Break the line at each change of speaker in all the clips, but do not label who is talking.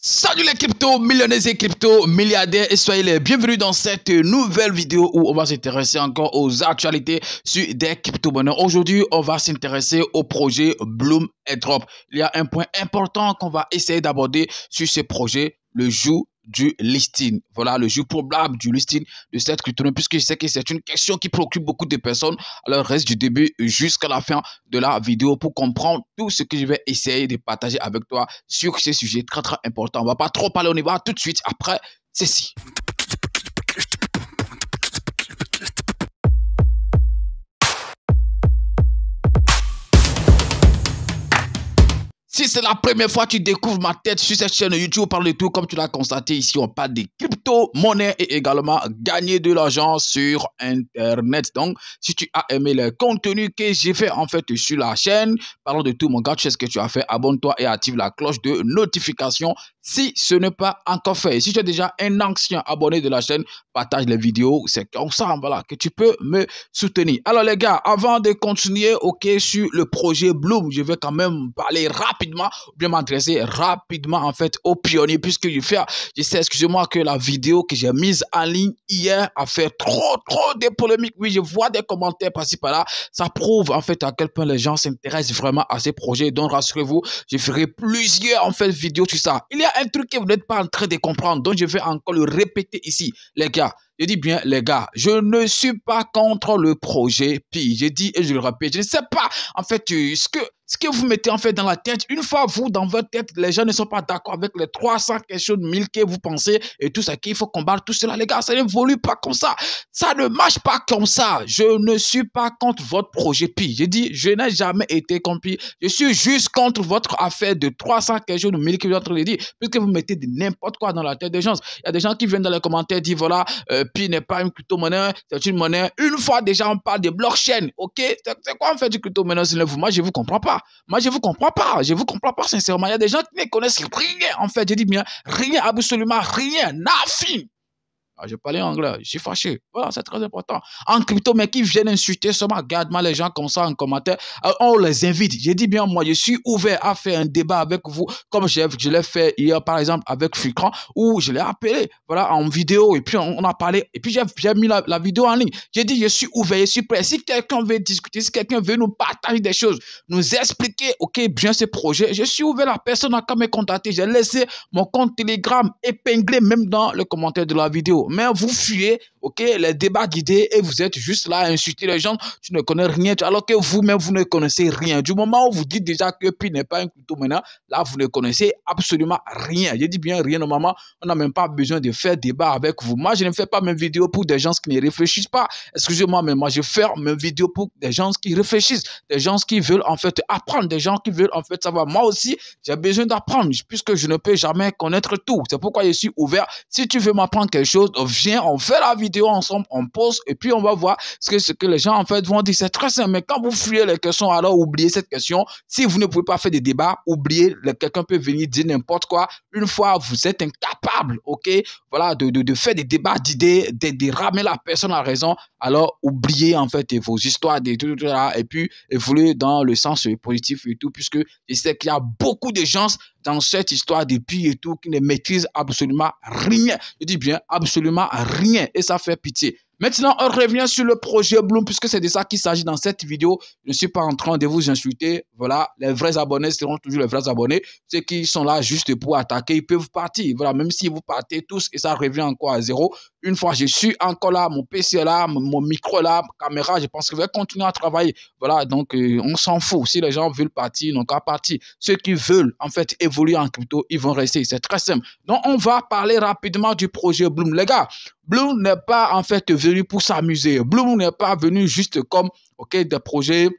Salut les crypto-millionnaires et crypto-milliardaires et soyez les bienvenus dans cette nouvelle vidéo où on va s'intéresser encore aux actualités sur des crypto-monnaies. Aujourd'hui, on va s'intéresser au projet Bloom Airdrop. Il y a un point important qu'on va essayer d'aborder sur ce projet, le jour du listing. Voilà, le jour probable du listing de cette crypto-monnaie, puisque je sais que c'est une question qui préoccupe beaucoup de personnes. Alors, reste du début jusqu'à la fin de la vidéo pour comprendre tout ce que je vais essayer de partager avec toi sur ce sujet très important. On va pas trop parler, on y va tout de suite après ceci. Si c'est la première fois que tu découvres ma tête sur cette chaîne YouTube, on parle de tout comme tu l'as constaté ici, on parle des crypto-monnaies et également gagner de l'argent sur Internet. Donc, si tu as aimé le contenu que j'ai fait en fait sur la chaîne, parlons de tout mon gars, tu sais ce que tu as fait, abonne-toi et active la cloche de notification si ce n'est pas encore fait. Et si tu es déjà un ancien abonné de la chaîne, partage les vidéos, c'est comme ça, voilà, que tu peux me soutenir. Alors les gars, avant de continuer, ok, sur le projet Bloom, je vais quand même parler rapidement, ou bien m'adresser rapidement en fait aux pionniers, puisque je sais, excusez-moi, que la vidéo que j'ai mise en ligne hier a fait trop de polémiques. Oui, je vois des commentaires par-ci par-là, ça prouve en fait à quel point les gens s'intéressent vraiment à ces projets. Donc rassurez-vous, je ferai plusieurs en fait vidéos sur ça. Il y a un truc que vous n'êtes pas en train de comprendre, donc je vais encore le répéter ici, les gars. Je dis bien, les gars, je ne suis pas contre le projet Pi. Je dis et je le répète, je ne sais pas, en fait, ce que vous mettez en fait dans la tête. Une fois, vous, dans votre tête, les gens ne sont pas d'accord avec les 300 quelque chose de 1000 que vous pensez et tout ça, qu'il faut combattre tout cela, les gars. Ça n'évolue pas comme ça. Ça ne marche pas comme ça. Je ne suis pas contre votre projet Pi. Je dis, je n'ai jamais été contre Pi. Je suis juste contre votre affaire de 300 quelque chose de 1000 que vous êtes en train de dire, puisque vous mettez de n'importe quoi dans la tête des gens. Il y a des gens qui viennent dans les commentaires dire, voilà, Pi n'est pas une crypto-monnaie, c'est une monnaie. Une fois déjà, on parle de blockchain, ok? C'est quoi en fait du crypto-monnaie? Moi, je vous comprends pas. Moi, je vous comprends pas. Je vous comprends pas sincèrement. Il y a des gens qui ne connaissent rien en fait. Je dis bien rien, absolument rien, nothing. Ah, je parlais anglais, je suis fâché. Voilà, c'est très important. En crypto, mais qui viennent insulter seulement, garde-moi les gens comme ça en commentaire. On les invite. J'ai dit bien, moi, je suis ouvert à faire un débat avec vous, comme je l'ai fait hier, par exemple, avec Fikran, où je l'ai appelé, voilà, en vidéo, et puis on a parlé, et puis j'ai mis la vidéo en ligne. J'ai dit, je suis ouvert, je suis prêt. Si quelqu'un veut discuter, si quelqu'un veut nous partager des choses, nous expliquer, ok, bien ce projet, je suis ouvert, la personne n'a qu'à me contacter. J'ai laissé mon compte Telegram épinglé même dans le commentaire de la vidéo. Mais vous fuyez, ok, les débats d'idées et vous êtes juste là à insulter les gens. Tu ne connais rien, alors que vous-même, vous ne connaissez rien. Du moment où vous dites déjà que Pi n'est pas un crypto-monnaie, là, vous ne connaissez absolument rien. Je dis bien rien, normalement, on n'a même pas besoin de faire débat avec vous. Moi, je ne fais pas mes vidéos pour des gens qui ne réfléchissent pas. Excusez-moi, mais moi, je fais mes vidéos pour des gens qui réfléchissent, des gens qui veulent en fait apprendre, des gens qui veulent en fait savoir. Moi aussi, j'ai besoin d'apprendre puisque je ne peux jamais connaître tout. C'est pourquoi je suis ouvert. Si tu veux m'apprendre quelque chose, viens, on fait la vidéo ensemble, on pose et puis on va voir ce que les gens en fait vont dire. C'est très simple, mais quand vous fuyez les questions, alors oubliez cette question. Si vous ne pouvez pas faire des débats, oubliez, quelqu'un peut venir dire n'importe quoi. Une fois, vous êtes incapable, ok, voilà, de faire des débats d'idées, de ramener la personne à raison, alors oubliez en fait vos histoires, tout là, et puis évoluez dans le sens positif et tout, puisque je sais qu'il y a beaucoup de gens dans cette histoire de Pi et tout qui ne maîtrisent absolument rien. Je dis bien absolument rien et ça fait pitié. Maintenant, on revient sur le projet Bloom puisque c'est de ça qu'il s'agit dans cette vidéo. Je ne suis pas en train de vous insulter. Voilà, les vrais abonnés seront toujours les vrais abonnés. Ceux qui sont là juste pour attaquer, ils peuvent partir. Voilà, même si vous partez tous et ça revient encore à zéro. Une fois, je suis encore là, mon PC est là, mon micro est là, ma caméra, je pense que je vais continuer à travailler. Voilà, donc on s'en fout. Si les gens veulent partir, ils n'ont qu'à partir. Ceux qui veulent en fait évoluer en crypto, ils vont rester. C'est très simple. Donc, on va parler rapidement du projet Bloom. Les gars, Bloom n'est pas en fait venu pour s'amuser. Bloom n'est pas venu juste comme des projets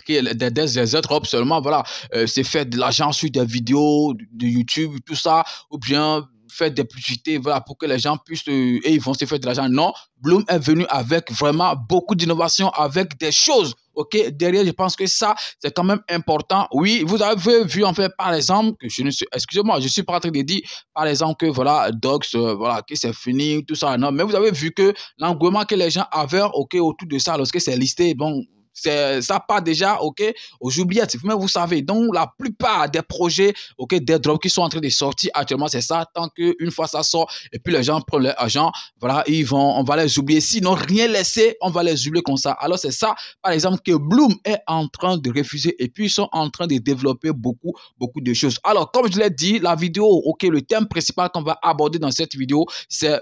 des airdrops seulement, voilà, c'est faire de l'argent sur des vidéos de YouTube, tout ça, ou bien faire des publicités, voilà, pour que les gens puissent, et ils vont se faire de l'argent. Non, Bloom est venu avec vraiment beaucoup d'innovation, avec des choses, ok, derrière, je pense que ça, c'est quand même important. Oui, vous avez vu, en fait, par exemple, que excusez-moi, je suis pas en train de dire, par exemple, que, voilà, Docs, voilà, que c'est fini, tout ça, non, mais vous avez vu que l'engouement que les gens avaient, ok, autour de ça, lorsque c'est listé, bon, ça part déjà, ok, aux oubliettes. Mais vous savez, donc la plupart des projets, ok, des drops qui sont en train de sortir actuellement, c'est ça. Tant qu'une fois ça sort et puis les gens prennent leur argent, voilà, on va les oublier. Sinon, rien laissé, on va les oublier comme ça. Alors c'est ça, par exemple, que Bloom est en train de refuser et puis ils sont en train de développer beaucoup de choses. Alors, comme je l'ai dit, la vidéo, ok, le thème principal qu'on va aborder dans cette vidéo, c'est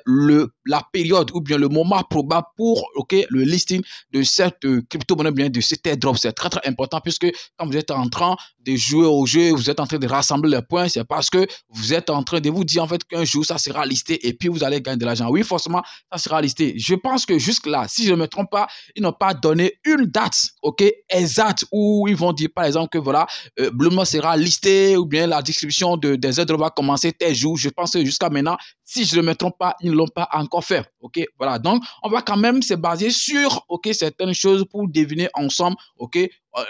la période ou bien le moment probable pour, ok, le listing de cette crypto-monnaie, bien de cet airdrop. C'est très important puisque quand vous êtes en train de jouer au jeu, vous êtes en train de rassembler les points, c'est parce que vous êtes en train de vous dire en fait qu'un jour ça sera listé et puis vous allez gagner de l'argent. Oui, forcément, ça sera listé. Je pense que jusque là, si je ne me trompe pas, ils n'ont pas donné une date, ok, exacte où ils vont dire par exemple que voilà, Bloom sera listé ou bien la distribution des airdrops va commencer tel jour. Je pense que jusqu'à maintenant, si je ne me trompe pas, ils ne l'ont pas encore fait. Ok, voilà. Donc, on va quand même se baser sur, ok, certaines choses pour deviner ensemble, ok.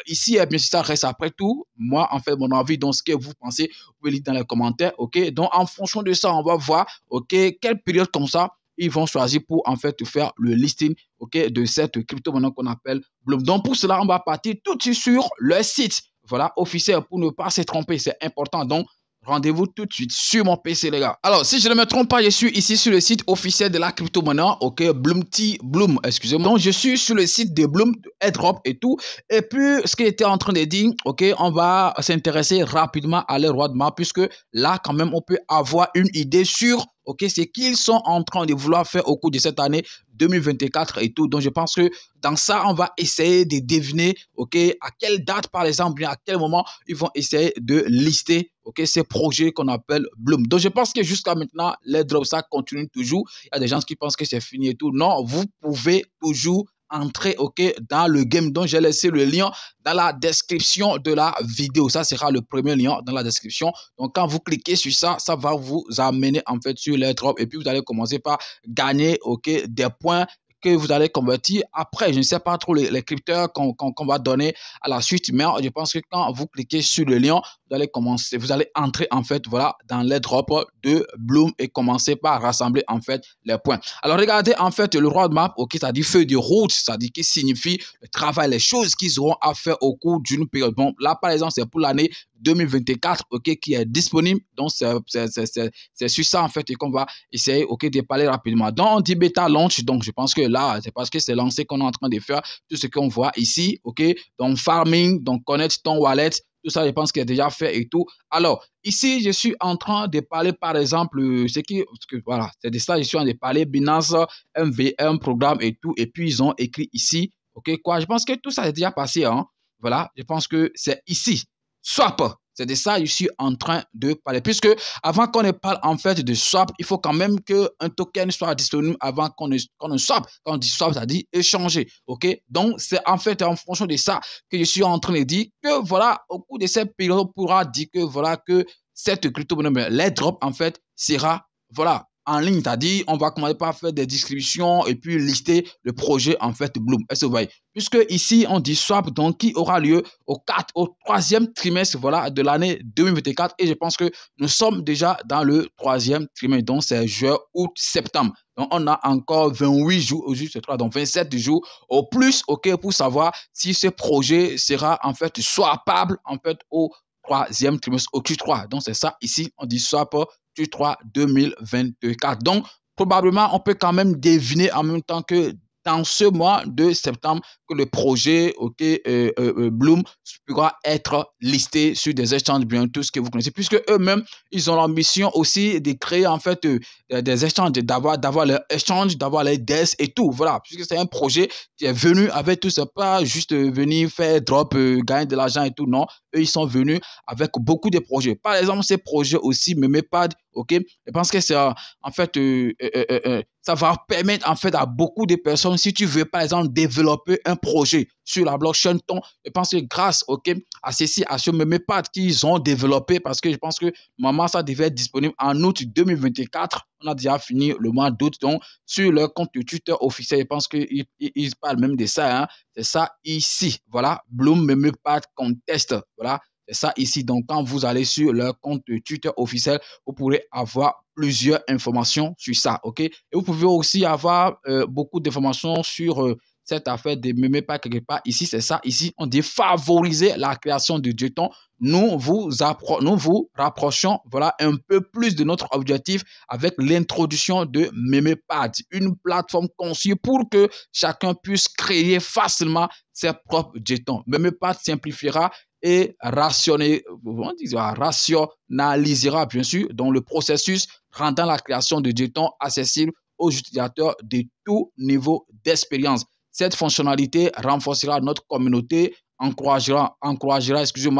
Ici, bien sûr, ça reste après tout. Moi, en fait, mon avis, donc ce que vous pensez, vous pouvez lire dans les commentaires, ok. Donc, en fonction de ça, on va voir, ok, quelle période comme ça ils vont choisir pour en fait faire le listing, ok, de cette crypto-monnaie qu'on appelle Bloom. Donc, pour cela, on va partir tout de suite sur le site, voilà, officiel, pour ne pas se tromper. C'est important. Donc, rendez-vous tout de suite sur mon PC, les gars. Alors, si je ne me trompe pas, je suis ici sur le site officiel de la crypto-monnaie, ok, Bloom, excusez-moi. Donc, je suis sur le site de Bloom, de airdrop et tout. Et puis, ce qu'il était en train de dire, ok, on va s'intéresser rapidement à leur roadmap, puisque là, quand même, on peut avoir une idée sur, ok, ce qu'ils sont en train de vouloir faire au cours de cette année 2024 et tout. Donc, je pense que dans ça, on va essayer de deviner, ok, à quelle date, par exemple, bien à quel moment ils vont essayer de lister, ok, ces projets qu'on appelle Bloom. Donc, je pense que jusqu'à maintenant, les drops, ça continue toujours. Il y a des gens qui pensent que c'est fini et tout. Non, vous pouvez toujours entrer, ok, dans le game. Donc, j'ai laissé le lien dans la description de la vidéo. Ça sera le premier lien dans la description. Donc, quand vous cliquez sur ça, ça va vous amener en fait sur les drops et puis vous allez commencer par gagner, ok, des points que vous allez convertir. Après, je ne sais pas trop les crypteurs qu'on va donner à la suite, mais je pense que quand vous cliquez sur le lien, vous allez entrer en fait, voilà, dans les drops de Bloom et commencer par rassembler en fait les points. Alors, regardez en fait le roadmap, ok, ça dit feuille de route, ça dit qui signifie le travail, les choses qu'ils auront à faire au cours d'une période. Bon, là, par exemple, c'est pour l'année 2024, ok, qui est disponible. Donc, c'est sur ça, en fait, qu'on va essayer, ok, de parler rapidement. Donc, on dit bêta launch. Donc, je pense que là, c'est parce que c'est lancé qu'on est en train de faire tout ce qu'on voit ici, ok. Donc, farming, donc connaître ton wallet, tout ça, je pense qu'il est déjà fait et tout. Alors, ici, je suis en train de parler, par exemple, voilà, c'est de ça, je suis en train de parler, Binance, MVM, programme et tout. Et puis, ils ont écrit ici, ok, quoi. Je pense que tout ça est déjà passé, hein. Voilà, je pense que c'est ici. Swap. C'est de ça que je suis en train de parler. Puisque avant qu'on ne parle en fait de swap, il faut quand même qu'un token soit disponible avant qu'on ne swap. Quand on dit swap, ça dit échanger. OK? Donc, c'est en fait en fonction de ça que je suis en train de dire que voilà, au cours de cette période, on pourra dire que voilà, que cette crypto-monnaie, l'airdrop en fait, sera voilà, en ligne. C'est-à-dire, on va commencer par faire des distributions et puis lister le projet en fait Bloom. Est-ce que vous voyez? Puisque ici, on dit swap, donc qui aura lieu au troisième trimestre voilà, de l'année 2024. Et je pense que nous sommes déjà dans le troisième trimestre. Donc, c'est juin, août, septembre. Donc, on a encore 28 jours, donc 27 jours au plus, OK, pour savoir si ce projet sera en fait swappable en fait au troisième trimestre, au Q3. Donc, c'est ça ici, on dit swap Q3 2024. Donc, probablement, on peut quand même deviner en même temps que dans ce mois de septembre que le projet Bloom pourra être listé sur des échanges bientôt, ce que vous connaissez, puisque eux-mêmes, ils ont l'ambition aussi de créer en fait des échanges, d'avoir leur échange, d'avoir les DES et tout, voilà, puisque c'est un projet qui est venu avec tout, c'est pas juste venir faire drop, gagner de l'argent et tout, non, eux, ils sont venus avec beaucoup de projets. Par exemple, ces projets aussi, MemePad, ok, je pense que c'est en fait, ça va permettre en fait à beaucoup de personnes, si tu veux par exemple développer un projet sur la blockchain, je pense que grâce à ceci, à ce MemePad qu'ils ont développé, parce que je pense que normalement ça devait être disponible en août 2024, on a déjà fini le mois d'août, donc sur leur compte Twitter officiel, je pense qu'ils parlent même de ça, hein, c'est ça ici, voilà, Bloom MemePad Contest, voilà. C'est ça ici. Donc, quand vous allez sur leur compte Twitter officiel, vous pourrez avoir plusieurs informations sur ça. OK? Et vous pouvez aussi avoir beaucoup d'informations sur cette affaire de même pas quelque part. Ici, c'est ça. Ici, on dit favoriser la création de jetons. Nous vous rapprochons voilà, un peu plus de notre objectif avec l'introduction de MemePad, une plateforme conçue pour que chacun puisse créer facilement ses propres jetons. MemePad simplifiera et rationalisera bien sûr dans le processus, rendant la création de jetons accessible aux utilisateurs de tout niveau d'expérience. Cette fonctionnalité renforcera notre communauté, encouragera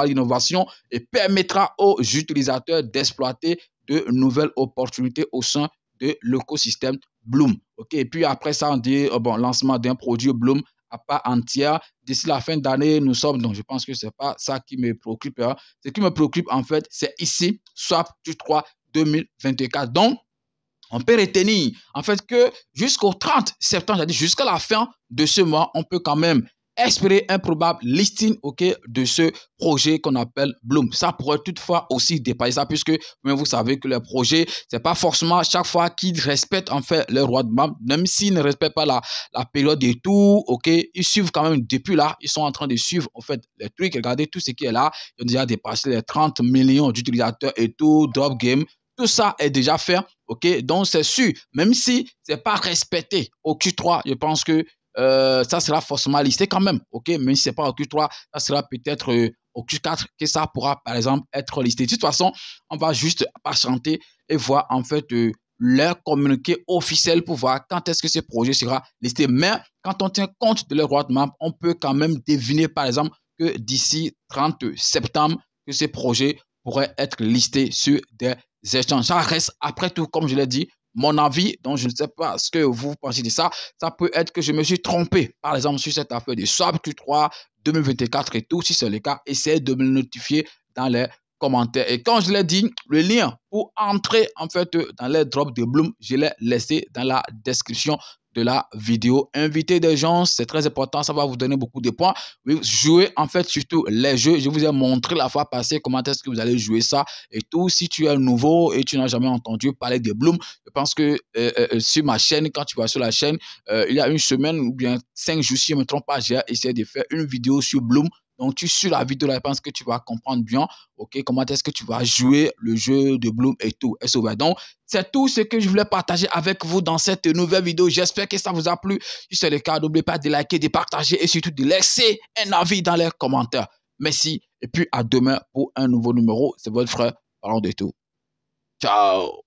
l'innovation et permettra aux utilisateurs d'exploiter de nouvelles opportunités au sein de l'écosystème Bloom. Okay? Et puis après ça, on dit lancement d'un produit Bloom à part entière. D'ici la fin d'année, nous sommes, donc je pense que ce n'est pas ça qui me préoccupe. Hein. Ce qui me préoccupe, en fait, c'est ici, SWAP Q3 2024. Donc, on peut retenir, en fait, que jusqu'au 30 septembre, c'est-à-dire jusqu'à la fin de ce mois, on peut quand même espérer un probable listing de ce projet qu'on appelle Bloom. Ça pourrait toutefois aussi dépasser ça, puisque vous savez que les projets, c'est pas forcément chaque fois qu'ils respectent en fait leur roadmap, même s'ils ne respectent pas la période et tout, ils suivent quand même depuis là, ils sont en train de suivre en fait les trucs. Regardez tout ce qui est là, ils ont déjà dépassé les 30 millions d'utilisateurs et tout, Drop Game. Tout ça est déjà fait, donc c'est sûr, même si ce n'est pas respecté au Q3, je pense que ça sera forcément listé quand même, même si ce n'est pas au Q3, ça sera peut-être au Q4 que ça pourra, par exemple, être listé. De toute façon, on va juste patienter et voir, en fait, leur communiqué officiel pour voir quand est-ce que ce projet sera listé. Mais quand on tient compte de leur roadmap, on peut quand même deviner, par exemple, que d'ici 30 septembre, que ces projets pourraient être listés sur des échanges. Ça reste, après tout, comme je l'ai dit, mon avis, donc je ne sais pas ce que vous pensez de ça. Ça peut être que je me suis trompé, par exemple, sur cette affaire de SWAP Q3 2024 et tout. Si c'est le cas, essayez de me le notifier dans les commentaires. Et quand je l'ai dit, le lien pour entrer en fait dans les drops de Bloom, je l'ai laissé dans la description de la vidéo. Inviter des gens, c'est très important, ça va vous donner beaucoup de points. Oui, jouez en fait surtout les jeux. Je vous ai montré la fois passée comment est-ce que vous allez jouer ça et tout. Si tu es nouveau et tu n'as jamais entendu parler de Bloom, je pense que sur ma chaîne, quand tu vas sur la chaîne, il y a une semaine ou bien 5 jours, si je ne me trompe pas, j'ai essayé de faire une vidéo sur Bloom. Donc, tu suis la vidéo là, je pense que tu vas comprendre bien, comment est-ce que tu vas jouer le jeu de Bloom et tout. Donc, c'est tout ce que je voulais partager avec vous dans cette nouvelle vidéo. J'espère que ça vous a plu. Si c'est le cas, n'oubliez pas de liker, de partager et surtout de laisser un avis dans les commentaires. Merci et puis à demain pour un nouveau numéro. C'est votre frère, parlons de tout. Ciao.